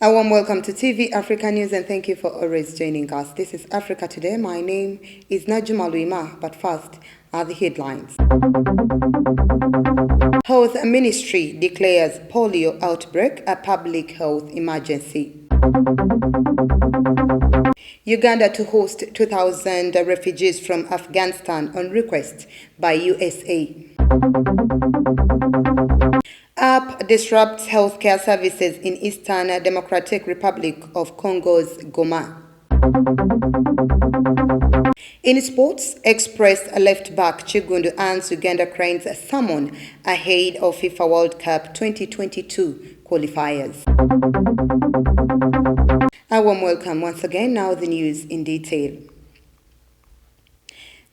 A warm welcome to TV Africa News and thank you for always joining us. This is Africa Today. My name is Najuma Luima, but first are the headlines. Health Ministry declares polio outbreak a public health emergency. Uganda to host 2,000 refugees from Afghanistan on request by USA. App disrupts healthcare services in Eastern Democratic Republic of Congo's Goma. In sports, Express left-back Chigundu earns Uganda Cranes a summon ahead of FIFA World Cup 2022 qualifiers. A warm welcome once again. Now the news in detail.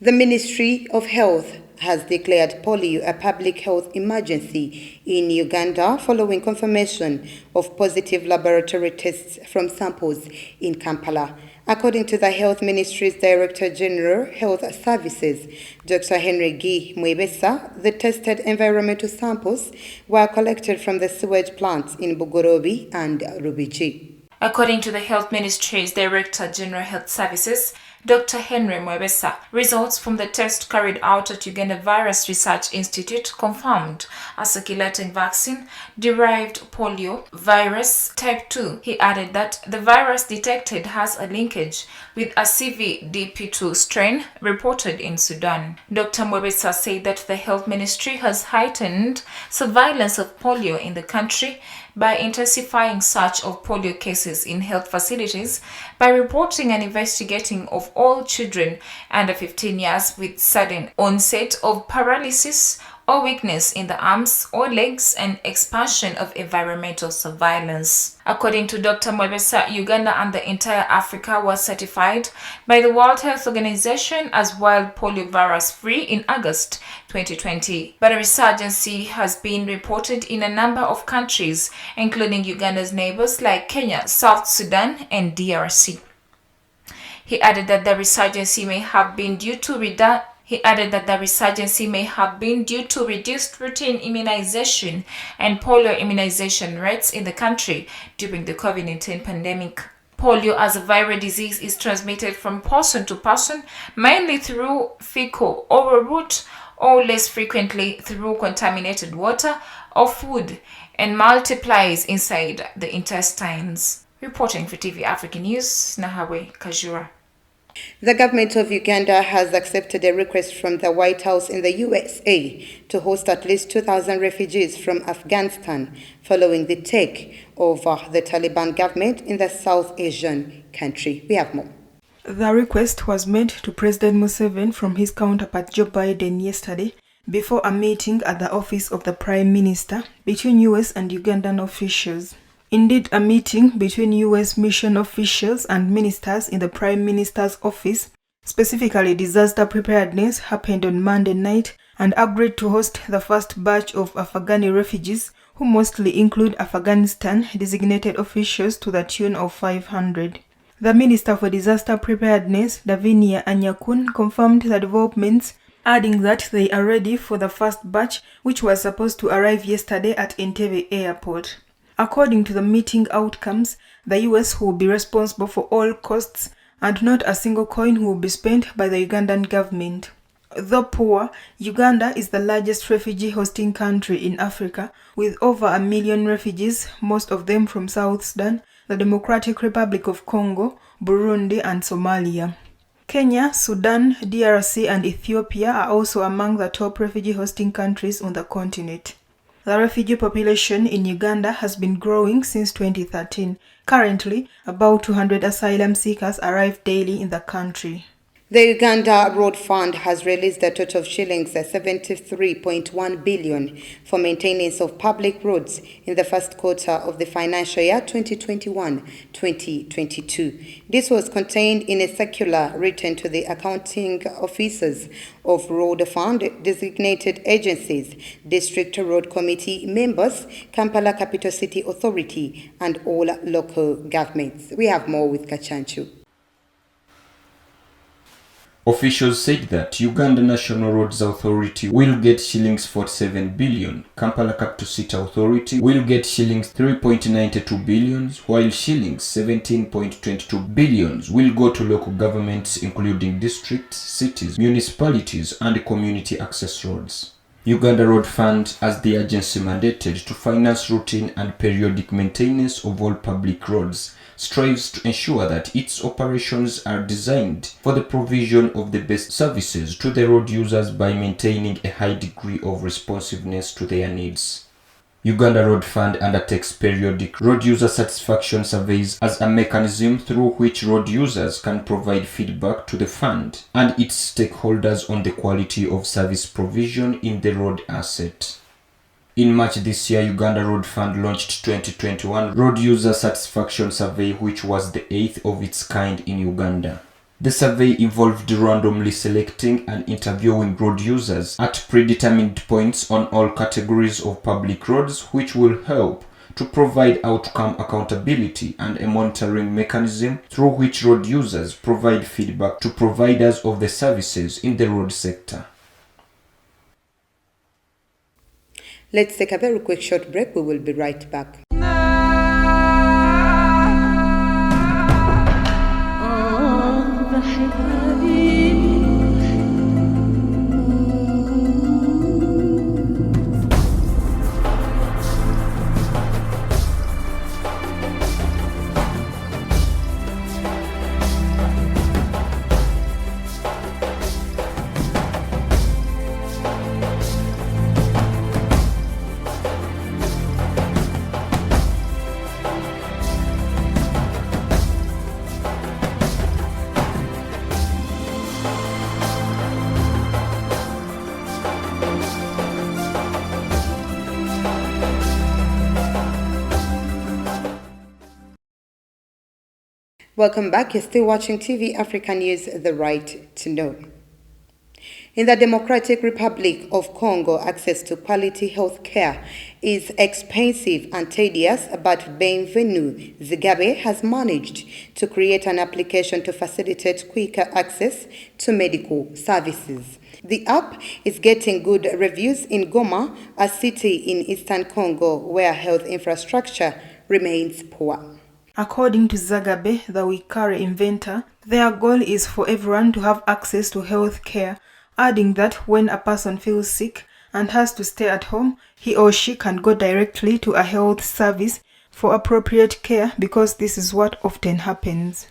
The Ministry of Health has declared polio a public health emergency in Uganda following confirmation of positive laboratory tests from samples in Kampala. According to the Health Ministry's Director General, Health Services, Dr. Henry G. Mwebesa, the tested environmental samples were collected from the sewage plants in Bugorobi and Rubiji. According to the Health Ministry's Director General Health Services, Dr. Henry Mwebesa, results from the test carried out at Uganda Virus Research Institute confirmed a circulating vaccine-derived polio virus type 2. He added that the virus detected has a linkage with a CVDP2 strain reported in Sudan. Dr. Mwebesa said that the Health Ministry has heightened surveillance of polio in the country by intensifying search of polio cases in health facilities, by reporting and investigating of all children under 15 years with sudden onset of paralysis or weakness in the arms or legs, and expansion of environmental surveillance. According to Dr. Mwebesa, Uganda and the entire Africa was certified by the World Health Organization as wild polio virus free in August 2020. But a resurgency has been reported in a number of countries, including Uganda's neighbors like Kenya, South Sudan, and DRC. He added that the resurgency may have been due to reduced routine immunization and polio immunization rates in the country during the COVID-19 pandemic. Polio as a viral disease is transmitted from person to person, mainly through fecal oral route or less frequently through contaminated water or food, and multiplies inside the intestines. Reporting for TV African News, Nahawe Kajura. The government of Uganda has accepted a request from the White House in the USA to host at least 2,000 refugees from Afghanistan following the takeover the Taliban government in the South Asian country. We have more. The request was made to President Museveni from his counterpart Joe Biden yesterday before a meeting at the office of the Prime Minister between US and Ugandan officials. Indeed, a meeting between U.S. mission officials and ministers in the Prime Minister's office, specifically disaster preparedness, happened on Monday night and agreed to host the first batch of Afghani refugees, who mostly include Afghanistan designated officials, to the tune of 500. The Minister for Disaster Preparedness, Davinia Anyakun, confirmed the developments, adding that they are ready for the first batch, which was supposed to arrive yesterday at Entebbe Airport. According to the meeting outcomes, the US will be responsible for all costs and not a single coin will be spent by the Ugandan government. Though poor, Uganda is the largest refugee hosting country in Africa, with over 1 million refugees, most of them from South Sudan, the Democratic Republic of Congo, Burundi, and Somalia. Kenya, Sudan, DRC, and Ethiopia are also among the top refugee hosting countries on the continent. The refugee population in Uganda has been growing since 2013. Currently, about 200 asylum seekers arrive daily in the country. The Uganda Road Fund has released a total of shillings 73.1 billion for maintenance of public roads in the first quarter of the financial year 2021-2022. This was contained in a circular written to the accounting officers of Road Fund designated agencies, District Road Committee members, Kampala Capital City Authority, and all local governments. We have more with Kachanchu. Officials said that Uganda National Roads Authority will get shillings 47 billion, Kampala Capital City Authority will get shillings 3.92 billion, while shillings 17.22 billion will go to local governments including districts, cities, municipalities and community access roads. Uganda Road Fund, as the agency mandated to finance routine and periodic maintenance of all public roads, strives to ensure that its operations are designed for the provision of the best services to the road users by maintaining a high degree of responsiveness to their needs. Uganda Road Fund undertakes periodic road user satisfaction surveys as a mechanism through which road users can provide feedback to the fund and its stakeholders on the quality of service provision in the road asset. In March this year, Uganda Road Fund launched 2021 Road User Satisfaction Survey, which was the 8th of its kind in Uganda. The survey involved randomly selecting and interviewing road users at predetermined points on all categories of public roads, which will help to provide outcome accountability and a monitoring mechanism through which road users provide feedback to providers of the services in the road sector. Let's take a very quick short break. We will be right back. Welcome back. You're still watching TV Africa News, The Right to Know. In the Democratic Republic of Congo, access to quality health care is expensive and tedious, but Bienvenu Zigabe has managed to create an application to facilitate quicker access to medical services. The app is getting good reviews in Goma, a city in eastern Congo where health infrastructure remains poor. According to Zagabe, the Wikare inventor, their goal is for everyone to have access to health care, adding that when a person feels sick and has to stay at home, he or she can go directly to a health service for appropriate care because this is what often happens.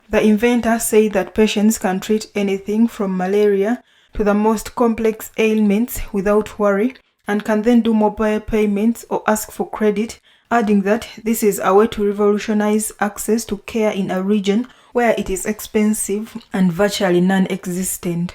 The inventor said that patients can treat anything from malaria to the most complex ailments without worry and can then do mobile payments or ask for credit, adding that this is a way to revolutionize access to care in a region where it is expensive and virtually non-existent.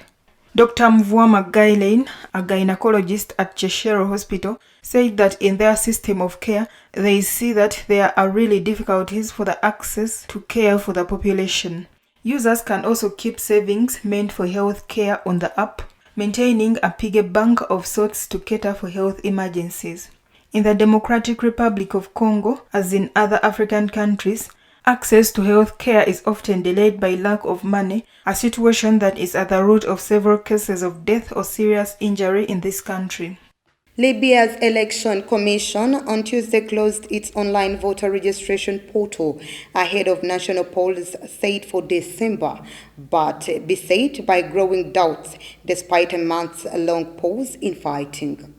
Dr. Mvuama Gailen, a gynecologist at Cheshero Hospital, said that in their system of care, they see that there are really difficulties for the access to care for the population. Users can also keep savings meant for health care on the app, maintaining a piggy bank of sorts to cater for health emergencies. In the Democratic Republic of Congo, as in other African countries, access to health care is often delayed by lack of money, a situation that is at the root of several cases of death or serious injury in this country. Libya's Election Commission on Tuesday closed its online voter registration portal ahead of national polls set for December, but beset by growing doubts despite a months-long pause in fighting.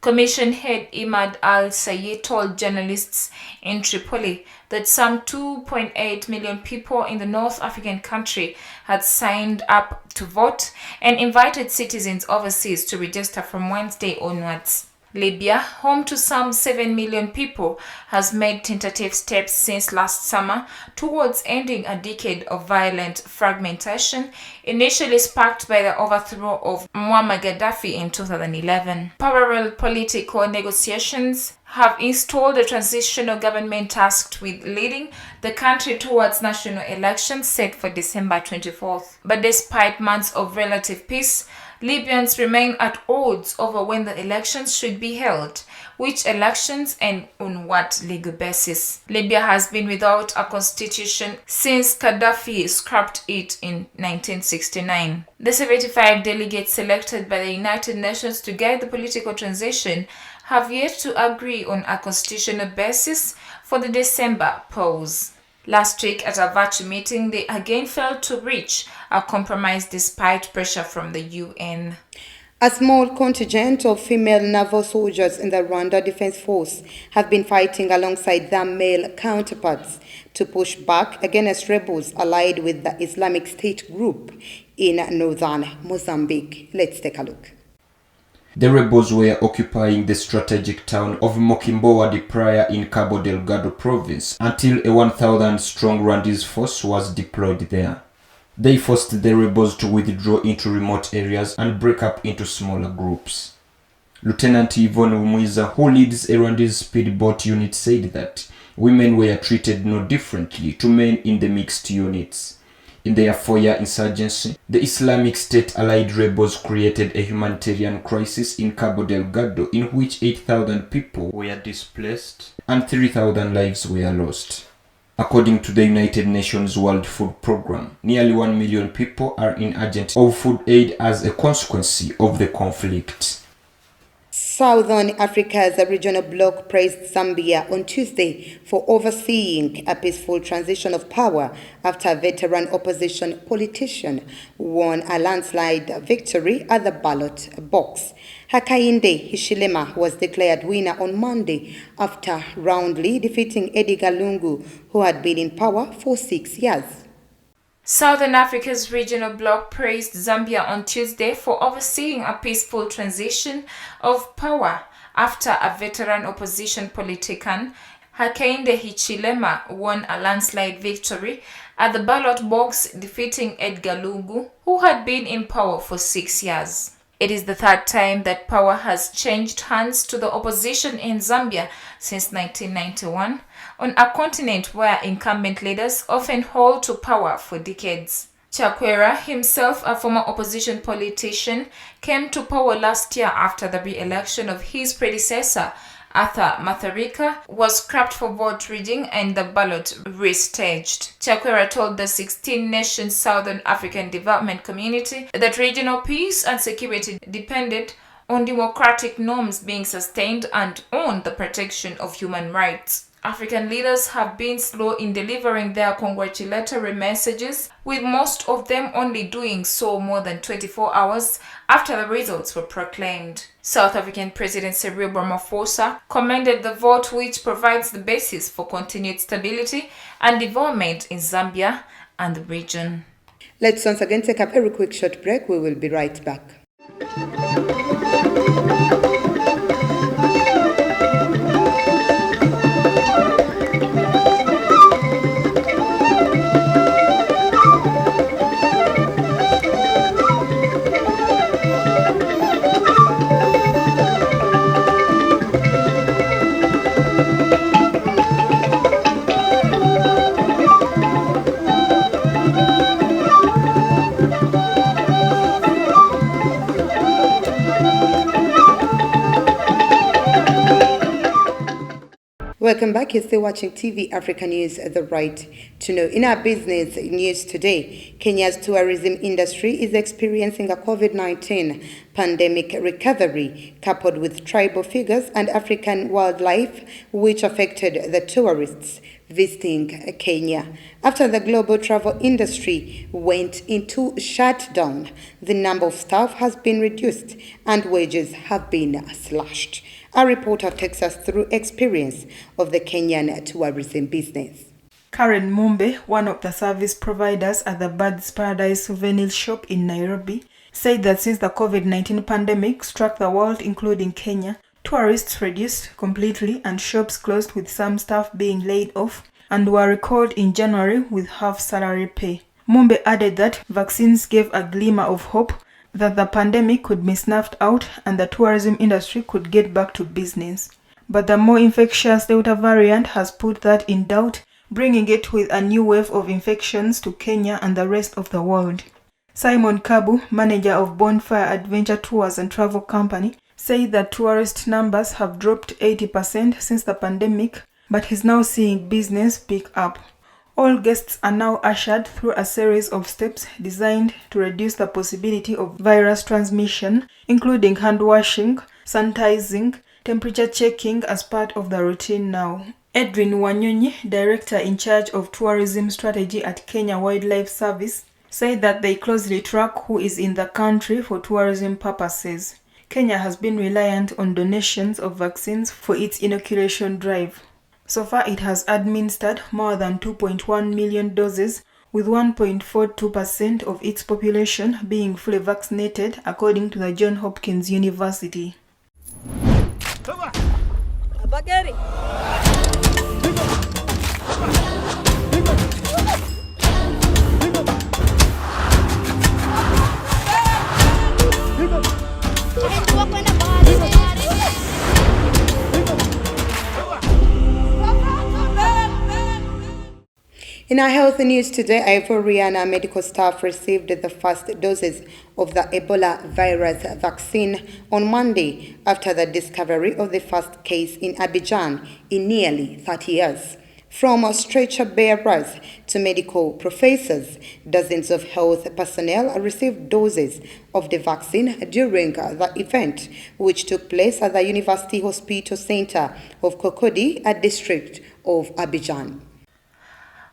Commission head Imad Al-Sayed told journalists in Tripoli that some 2.8 million people in the North African country had signed up to vote and invited citizens overseas to register from Wednesday onwards. Libya, home to some 7 million people, has made tentative steps since last summer towards ending a decade of violent fragmentation, initially sparked by the overthrow of Muammar Gaddafi in 2011. Parallel political negotiations have installed a transitional government tasked with leading the country towards national elections set for December 24th. But despite months of relative peace, Libyans remain at odds over when the elections should be held, which elections and on what legal basis. Libya has been without a constitution since Gaddafi scrapped it in 1969. The 75 delegates selected by the United Nations to guide the political transition have yet to agree on a constitutional basis for the December polls. Last week at a virtual meeting, they again failed to reach a compromise despite pressure from the UN. A small contingent of female naval soldiers in the Rwanda Defense Force have been fighting alongside their male counterparts to push back against rebels allied with the Islamic State group in northern Mozambique. Let's take a look. The rebels were occupying the strategic town of Mokimboa de Praia in Cabo Delgado province until a 1,000-strong Rwandese force was deployed there. They forced the rebels to withdraw into remote areas and break up into smaller groups. Lieutenant Yvonne Umwiza, who leads a Rwandese speedboat unit, said that women were treated no differently to men in the mixed units. In their 4-year insurgency, the Islamic State allied rebels created a humanitarian crisis in Cabo Delgado in which 8,000 people were displaced and 3,000 lives were lost. According to the United Nations World Food Programme, nearly 1 million people are in urgent of food aid as a consequence of the conflict. Southern Africa's regional bloc praised Zambia on Tuesday for overseeing a peaceful transition of power after a veteran opposition politician won a landslide victory at the ballot box. Hakainde Hichilema was declared winner on Monday after roundly defeating Edgar Lungu, who had been in power for 6 years. Southern Africa's regional bloc praised Zambia on Tuesday for overseeing a peaceful transition of power after a veteran opposition politician, Hakainde Hichilema, won a landslide victory at the ballot box, defeating Edgar Lungu, who had been in power for 6 years. It is the third time that power has changed hands to the opposition in Zambia since 1991, on a continent where incumbent leaders often hold to power for decades. Chakwera, himself a former opposition politician, came to power last year after the re-election of his predecessor, Arthur Matharika, was scrapped for vote rigging and the ballot restaged. Chakwera told the 16-nation Southern African Development Community that regional peace and security depended on democratic norms being sustained and on the protection of human rights. African leaders have been slow in delivering their congratulatory messages, with most of them only doing so more than 24 hours after the results were proclaimed. South African President Cyril Ramaphosa commended the vote, which provides the basis for continued stability and development in Zambia and the region. Let's once again take a very quick short break. We will be right back. Welcome back. You're still watching TV Africa News, The Right to Know. In our business news today, Kenya's tourism industry is experiencing a COVID-19 pandemic recovery, coupled with tribal figures and African wildlife, which affected the tourists visiting Kenya. After the global travel industry went into shutdown, the number of staff has been reduced and wages have been slashed. Our reporter takes us through experience of the Kenyan tourism business. Karen Mumbe, one of the service providers at the Birds Paradise souvenir shop in Nairobi, said that since the COVID-19 pandemic struck the world, including Kenya, tourists reduced completely and shops closed, with some staff being laid off and were recalled in January with half salary pay. Mumbe added that vaccines gave a glimmer of hope that the pandemic could be snuffed out and the tourism industry could get back to business. But the more infectious Delta variant has put that in doubt, bringing it with a new wave of infections to Kenya and the rest of the world. Simon Kabu, manager of Bonfire Adventure Tours and Travel Company, said that tourist numbers have dropped 80% since the pandemic, but he's now seeing business pick up. All guests are now ushered through a series of steps designed to reduce the possibility of virus transmission, including hand washing, sanitizing, temperature checking as part of the routine now. Edwin Wanyonyi, director in charge of tourism strategy at Kenya Wildlife Service, said that they closely track who is in the country for tourism purposes. Kenya has been reliant on donations of vaccines for its inoculation drive. So far, it has administered more than 2.1 million doses, with 1.42% of its population being fully vaccinated, according to the Johns Hopkins University. In our health news today, Ivorian medical staff received the first doses of the Ebola virus vaccine on Monday after the discovery of the first case in Abidjan in nearly 30 years. From stretcher bearers to medical professors, dozens of health personnel received doses of the vaccine during the event, which took place at the University Hospital Center of Kokodi, a district of Abidjan.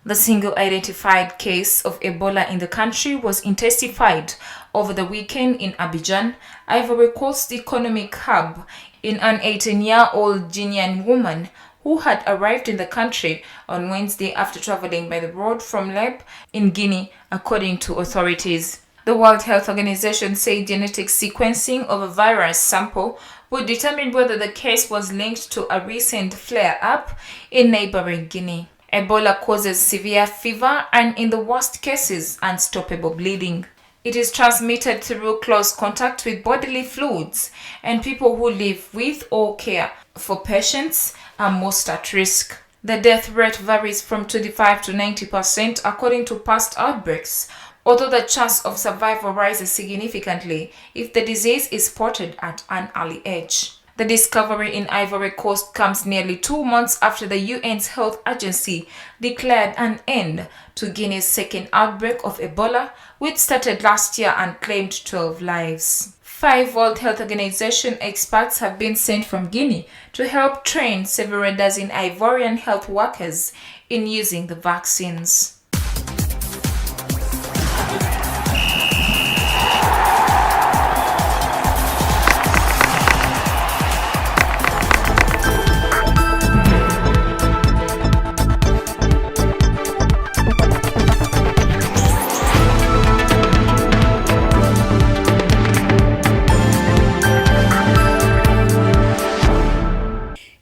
The single identified case of Ebola in the country was intensified over the weekend in Abidjan, Ivory Coast economic hub, in an 18-year-old Guinean woman who had arrived in the country on Wednesday after traveling by the road from Leb in Guinea, according to authorities. The World Health Organization said genetic sequencing of a virus sample would determine whether the case was linked to a recent flare-up in neighboring Guinea. Ebola causes severe fever and, in the worst cases, unstoppable bleeding. It is transmitted through close contact with bodily fluids, and people who live with or care for patients are most at risk. The death rate varies from 25 to 90% according to past outbreaks, although the chance of survival rises significantly if the disease is spotted at an early age. The discovery in Ivory Coast comes nearly 2 months after the UN's health agency declared an end to Guinea's second outbreak of Ebola, which started last year and claimed 12 lives. 5 World Health Organization experts have been sent from Guinea to help train several dozen Ivorian health workers in using the vaccines.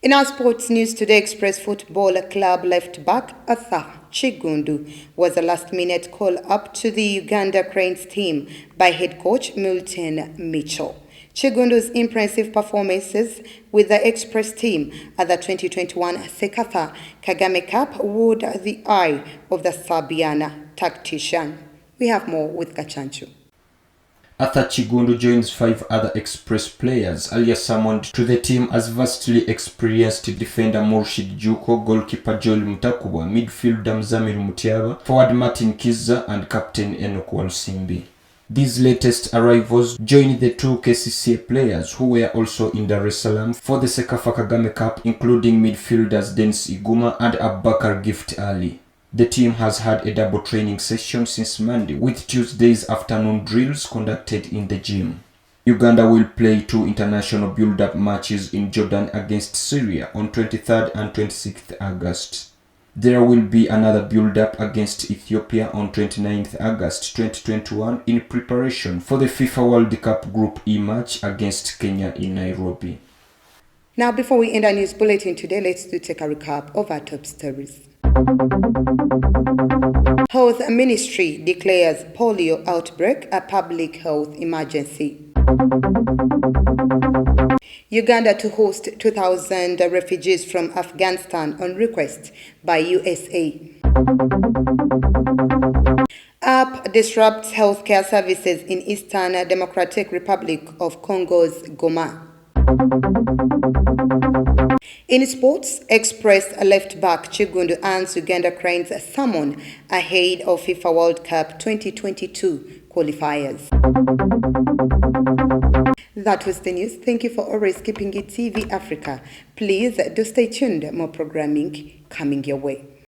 In our sports news today, Express Football Club left back Arthur Chigundu was a last-minute call-up to the Uganda Cranes team by head coach Milton Mitchell. Chigundu's impressive performances with the Express team at the 2021 Sekafa Kagame Cup would the eye of the Serbian tactician. We have more with Gachanchu. Arthur Chigundu joins 5 other Express players earlier summoned to the team as vastly experienced defender Murshid Juko, goalkeeper Joel Mutakuba, midfielder Mzamiru Mutiaba, forward Martin Kizza and captain Enoch Walsimbi. These latest arrivals join the 2 KCCA players who were also in Dar es Salaam for the Sekafa Kagame Cup, including midfielders Dennis Iguma and Abubakar Gift Ali. The team has had a double training session since Monday, with Tuesday's afternoon drills conducted in the gym. Uganda will play 2 international build-up matches in Jordan against Syria on 23rd and 26th August. There will be another build-up against Ethiopia on 29th August 2021 in preparation for the FIFA World Cup Group E match against Kenya in Nairobi. Now, before we end our news bulletin today, let's take a recap of our top stories. Health Ministry declares polio outbreak a public health emergency. Uganda to host 2,000 refugees from Afghanistan on request by USA. A CAP disrupts healthcare services in Eastern Democratic Republic of Congo's Goma. In sports, Express left-back Chigundu earns Uganda Cranes a summon ahead of FIFA World Cup 2022 qualifiers. That was the news. Thank you for always keeping it TV Africa. Please do stay tuned. More programming coming your way.